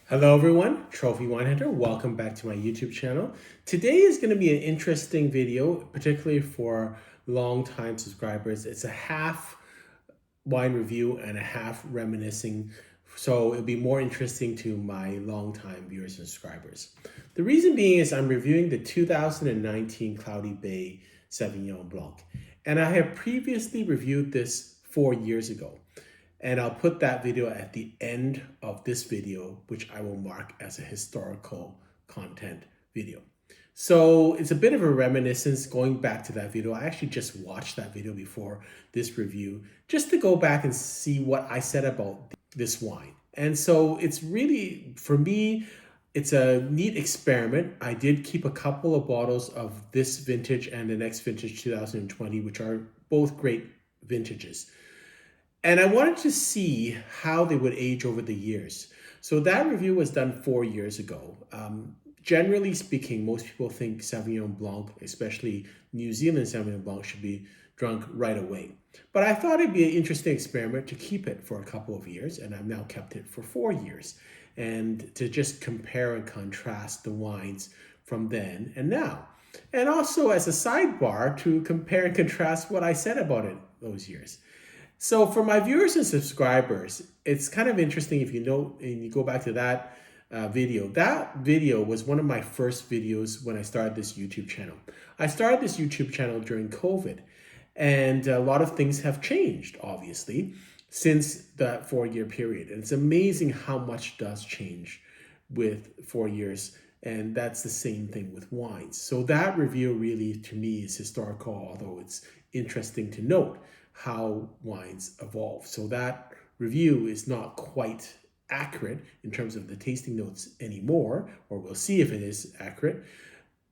Hello everyone, Trophy Wine Hunter. Welcome back to my YouTube channel. Today is going to be an interesting video, particularly for long-time subscribers. It's a half wine review and a half reminiscing, so it'll be more interesting to my long-time viewers and subscribers. The reason being is I'm reviewing the 2019 Cloud Bay Sauvignon Blanc, and I have previously reviewed this 4 years ago. And I'll put that video at the end of this video, which I will mark as a historical content video. So it's a bit of a reminiscence going back to that video. I actually just watched that video before this review, just to go back and see what I said about this wine. And so it's really, for me, it's a neat experiment. I did keep a couple of bottles of this vintage and the next vintage 2020, which are both great vintages. And I wanted to see how they would age over the years. So that review was done 4 years ago. Generally speaking, most people think Sauvignon Blanc, especially New Zealand Sauvignon Blanc, should be drunk right away. But I thought it'd be an interesting experiment to keep it for a couple of years, and I've now kept it for 4 years. And to just compare and contrast the wines from then and now. And also as a sidebar to compare and contrast what I said about it those years. So for my viewers and subscribers, it's kind of interesting if you know, and you go back to that video. That video was one of my first videos when I started this YouTube channel. I started this YouTube channel during COVID, and a lot of things have changed, obviously, since that 4-year period. And it's amazing how much does change with 4 years. And that's the same thing with wines. So that review really, to me, is historical, although it's interesting to note how wines evolve. So that review is not quite accurate in terms of the tasting notes anymore, or we'll see if it is accurate.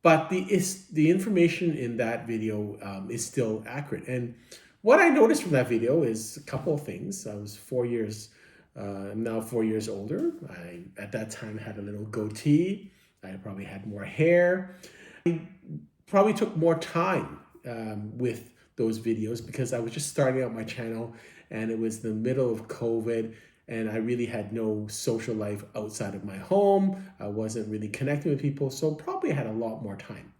But the information in that video is still accurate. And what I noticed from that video is a couple of things. I was 4 years, I'm now 4 years older. I, at that time, had a little goatee. I probably had more hair. I probably took more time with those videos because I was just starting out my channel and it was the middle of COVID and I really had no social life outside of my home. I wasn't really connecting with people, so probably had a lot more time.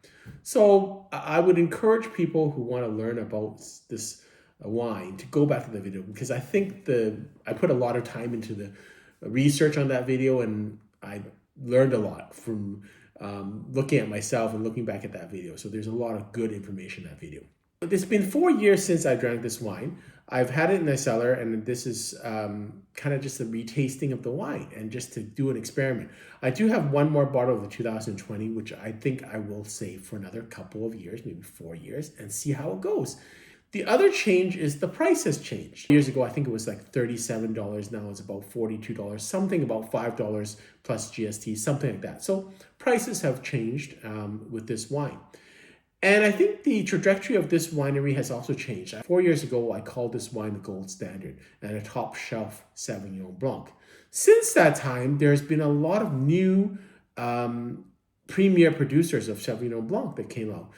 So I would encourage people who want to learn about this wine to go back to the video because I think I put a lot of time into the research on that video and I learned a lot from looking at myself and looking back at that video. So there's a lot of good information in that video. It's been 4 years since I drank this wine. I've had it in the cellar, and this is kind of just a retasting of the wine and just to do an experiment. I do have one more bottle of the 2020, which I think I will save for another couple of years, maybe 4 years, and see how it goes. The other change is the price has changed. Years ago, I think it was like $37. Now it's about $42, something about $5 plus GST, something like that. So prices have changed with this wine. And I think the trajectory of this winery has also changed. 4 years ago, I called this wine the gold standard and a top shelf Sauvignon Blanc. Since that time, there's been a lot of new premier producers of Sauvignon Blanc that came out.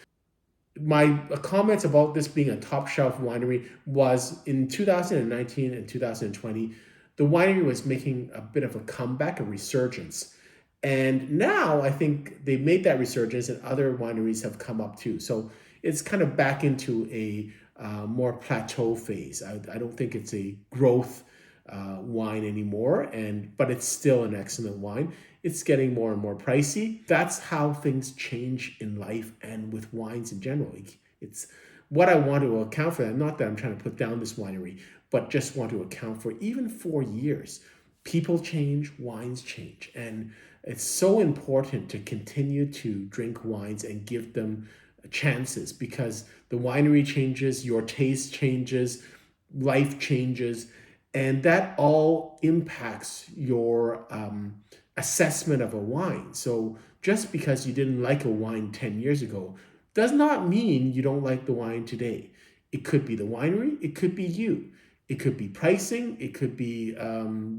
My comments about this being a top shelf winery was in 2019 and 2020, the winery was making a bit of a comeback, a resurgence. And now I think they've made that resurgence and other wineries have come up too. So it's kind of back into a more plateau phase. I don't think it's a growth wine anymore, but it's still an excellent wine. It's getting more and more pricey. That's how things change in life and with wines in general. It's what I want to account for. Not that I'm trying to put down this winery, but just want to account for even 4 years. People change, wines change. And it's so important to continue to drink wines and give them chances because the winery changes, your taste changes, life changes, and that all impacts your assessment of a wine. So just because you didn't like a wine 10 years ago does not mean you don't like the wine today. It could be the winery, it could be you. It could be pricing, it could be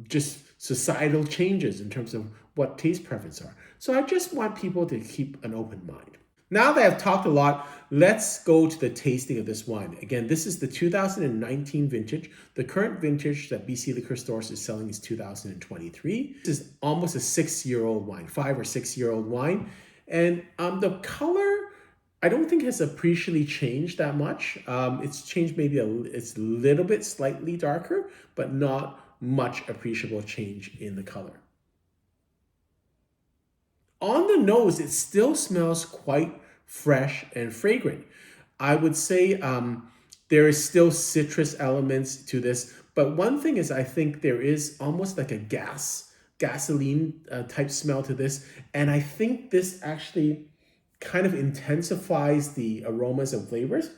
just societal changes in terms of what taste preferences are. So I just want people to keep an open mind. Now that I've talked a lot, let's go to the tasting of this wine. Again, this is the 2019 vintage. The current vintage that BC Liquor Stores is selling is 2023. This is almost a 6-year-old wine, 5 or 6-year-old wine. And the color, I don't think has appreciably changed that much. It's changed maybe it's a little bit slightly darker, but not much appreciable change in the color. On the nose, it still smells quite fresh and fragrant. I would say there is still citrus elements to this, but one thing is I think there is almost like a gasoline type smell to this, and I think this actually kind of intensifies the aromas and flavors.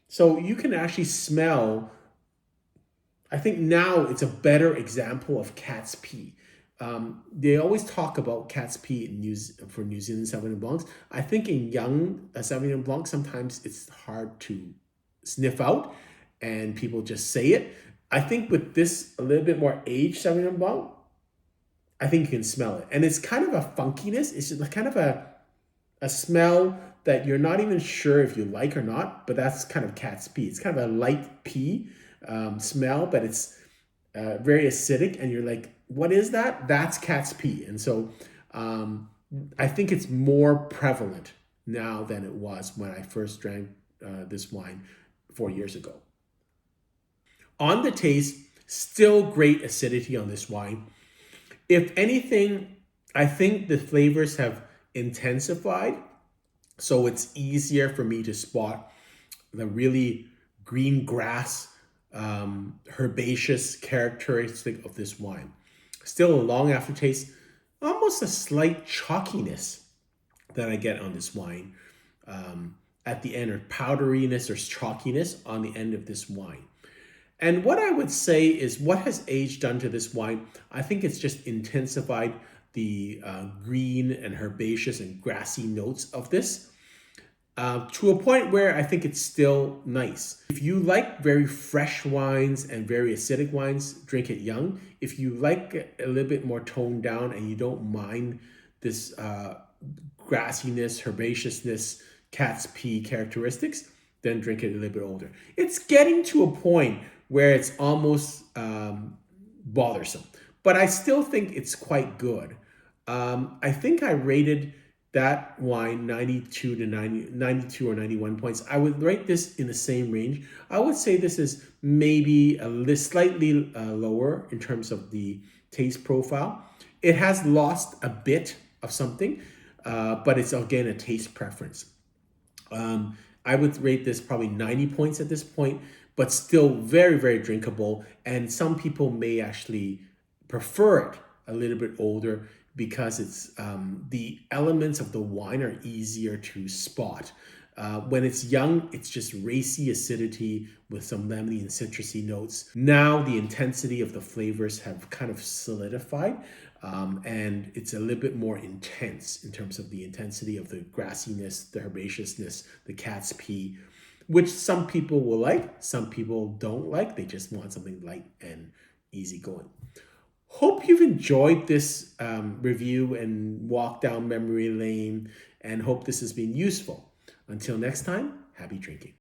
So you can actually smell, I think now it's a better example of cat's pee. They always talk about cat's pee for New Zealand Sauvignon Blancs. I think in young Sauvignon Blanc, sometimes it's hard to sniff out and people just say it. I think with this a little bit more aged Sauvignon Blanc, I think you can smell it. And it's kind of a funkiness. It's just kind of a smell that you're not even sure if you like or not, but that's kind of cat's pee. It's kind of a light pee smell, but it's very acidic, and you're like, what is that? That's cat's pee. And so I think it's more prevalent now than it was when I first drank this wine 4 years ago. On the taste, still great acidity on this wine. If anything, I think the flavors have intensified, so it's easier for me to spot the really green grass, herbaceous characteristic of this wine. Still a long aftertaste, almost a slight chalkiness that I get on this wine at the end, or powderiness or chalkiness on the end of this wine. And what I would say is, what has age done to this wine? I think it's just intensified the green and herbaceous and grassy notes of this to a point where I think it's still nice. If you like very fresh wines and very acidic wines, drink it young. If you like a little bit more toned down and you don't mind this grassiness, herbaceousness, cat's pee characteristics, then drink it a little bit older. It's getting to a point where it's almost bothersome, but I still think it's quite good. I think I rated that wine 92 or 91 points. I would rate this in the same range. I would say this is maybe slightly lower in terms of the taste profile. It has lost a bit of something, but it's again a taste preference. I would rate this probably 90 points at this point, but still very, very drinkable. And some people may actually prefer it a little bit older because it's the elements of the wine are easier to spot. When it's young, it's just racy acidity with some lemony and citrusy notes. Now the intensity of the flavors have kind of solidified, and it's a little bit more intense in terms of the intensity of the grassiness, the herbaceousness, the cat's pee, which some people will like, some people don't like. They just want something light and easygoing. Hope you've enjoyed this review and walk down memory lane, and hope this has been useful. Until next time, happy drinking.